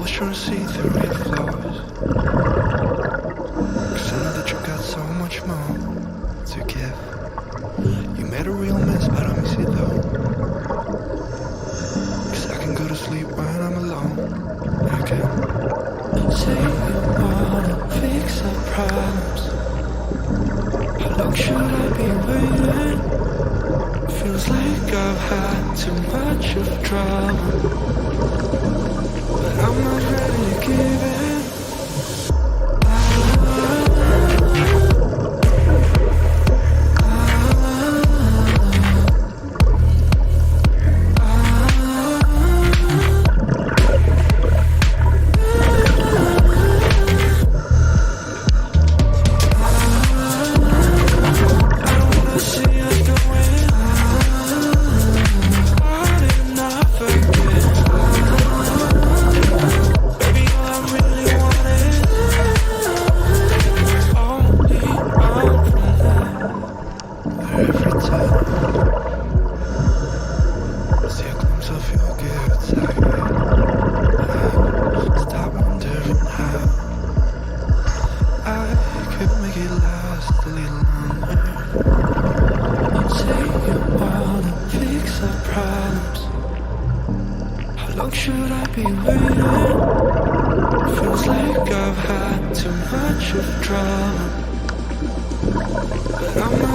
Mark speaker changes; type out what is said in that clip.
Speaker 1: was trying to see through your flaws, 'cause I know that you got so much more to give. You made a real mess, but I miss you though, 'cause I can go to sleep when I'm alone again. Say you wanna fix our problems. How long should I be waiting? Feels like I've had too much of trouble, but I'm not ready to give in. I'm